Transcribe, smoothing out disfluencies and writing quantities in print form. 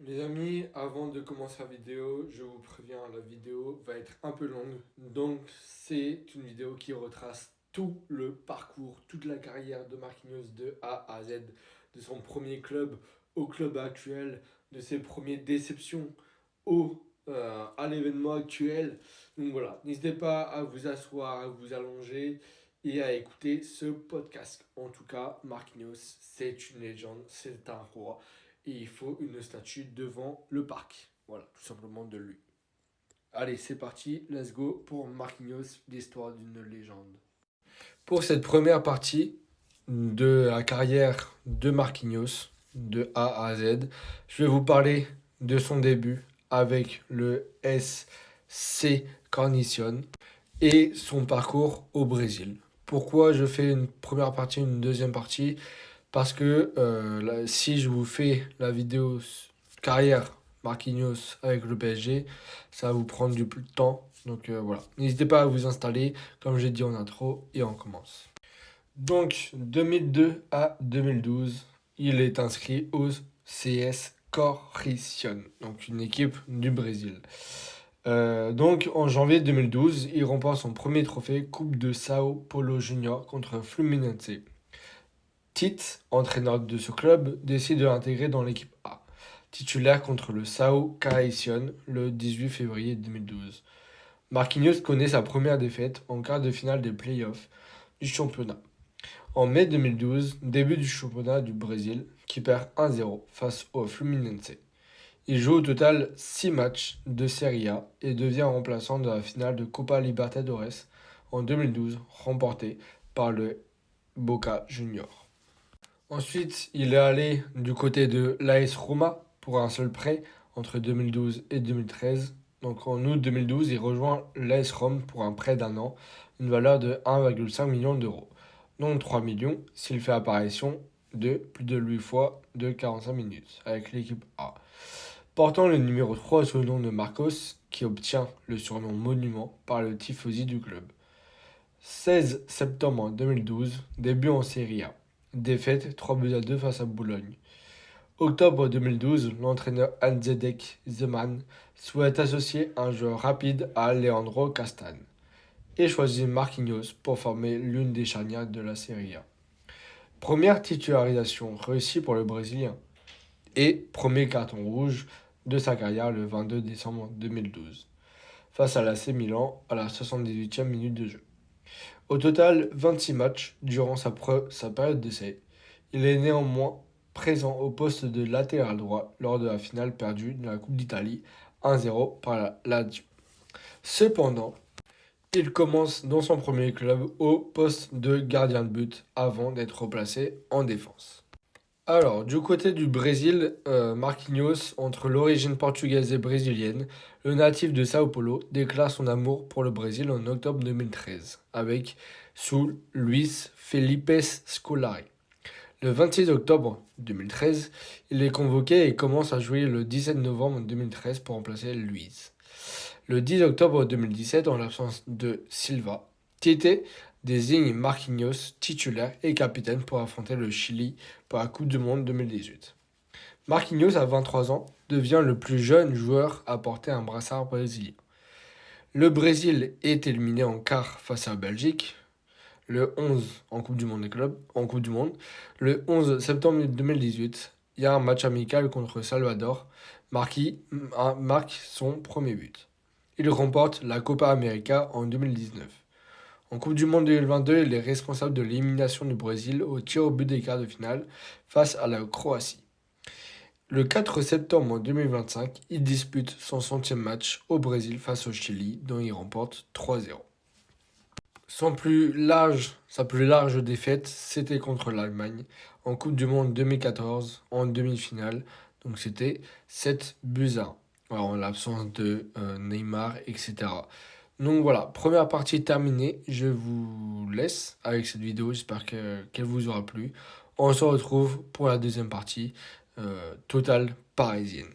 Les amis, avant de commencer la vidéo, je vous préviens, la vidéo va être un peu longue. Donc, c'est une vidéo qui retrace tout le parcours, toute la carrière de Marquinhos de A à Z, de son premier club au club actuel, de ses premières déceptions à l'événement actuel. Donc voilà, n'hésitez pas à vous asseoir, à vous allonger et à écouter ce podcast. En tout cas, Marquinhos, c'est une légende, c'est un roi et il faut une statue devant le parc. Voilà, tout simplement de lui. Allez, c'est parti, let's go pour Marquinhos, l'histoire d'une légende. Pour cette première partie de la carrière de Marquinhos, de A à Z, je vais vous parler de son début avec le SC Carnation et son parcours au Brésil. Pourquoi je fais une première partie, une deuxième partie? Parce que si je vous fais la vidéo carrière Marquinhos avec le PSG, ça va vous prendre du temps. Donc voilà. N'hésitez pas à vous installer, comme j'ai dit en intro, et on commence. Donc 2002 à 2012, il est inscrit au CS Corricion, donc une équipe du Brésil. Donc en janvier 2012, il remporte son premier trophée Coupe de Sao Paulo Junior contre Fluminense. Tite, entraîneur de ce club, décide de l'intégrer dans l'équipe A, titulaire contre le Sao Caricion le 18 février 2012. Marquinhos connaît sa première défaite en quart de finale des playoffs du championnat. En mai 2012, début du championnat du Brésil, qui perd 1-0 face au Fluminense. Il joue au total 6 matchs de Serie A et devient remplaçant de la finale de Copa Libertadores en 2012, remportée par le Boca Juniors. Ensuite, il est allé du côté de l'AS Roma pour un seul prêt entre 2012 et 2013. Donc en août 2012, il rejoint l'AS Rome pour un prêt d'un an, une valeur de 1,5 million d'euros, dont 3 millions s'il fait apparition de plus de 8 fois de 45 minutes avec l'équipe A. Portant le numéro 3 sous le nom de Marcos, qui obtient le surnom Monument par le tifosi du club. 16 septembre 2012, début en Serie A. Défaite 3-2 face à Boulogne. Octobre 2012, l'entraîneur Anzedek Zeman souhaite associer un joueur rapide à Leandro Castan et choisit Marquinhos pour former l'une des charnières de la Serie A. Première titularisation réussie pour le Brésilien et premier carton rouge de sa carrière le 22 décembre 2012 face à l'AC Milan à la 78e minute de jeu. Au total, 26 matchs durant sa période d'essai. Il est néanmoins présent au poste de latéral droit lors de la finale perdue de la Coupe d'Italie 1-0 par la Lazio. Cependant, il commence dans son premier club au poste de gardien de but avant d'être replacé en défense. Alors, du côté du Brésil, Marquinhos, entre l'origine portugaise et brésilienne, le natif de Sao Paulo déclare son amour pour le Brésil en octobre 2013, avec sous Luis Felipe Scolari. Le 26 octobre 2013, il est convoqué et commence à jouer le 17 novembre 2013 pour remplacer Luis. Le 10 octobre 2017, en l'absence de Silva, Tite désigne Marquinhos titulaire et capitaine pour affronter le Chili pour la Coupe du Monde 2018. Marquinhos, à 23 ans, devient le plus jeune joueur à porter un brassard brésilien. Le Brésil est éliminé en quart face à la Belgique, le 11 en Coupe du Monde des clubs, en Coupe du Monde. Le 11 septembre 2018, il y a un match amical contre Salvador. Marque son premier but. Il remporte la Copa América en 2019. En Coupe du Monde 2022, il est responsable de l'élimination du Brésil au tir au but des quarts de finale face à la Croatie. Le 4 septembre 2025, il dispute son centième match au Brésil face au Chili, dont il remporte 3-0. Sa plus large défaite, c'était contre l'Allemagne en Coupe du Monde 2014 en demi-finale. Donc c'était 7-1. Alors, en l'absence de Neymar, etc. Donc voilà, première partie terminée. Je vous laisse avec cette vidéo. J'espère qu'elle vous aura plu. On se retrouve pour la deuxième partie totale parisienne.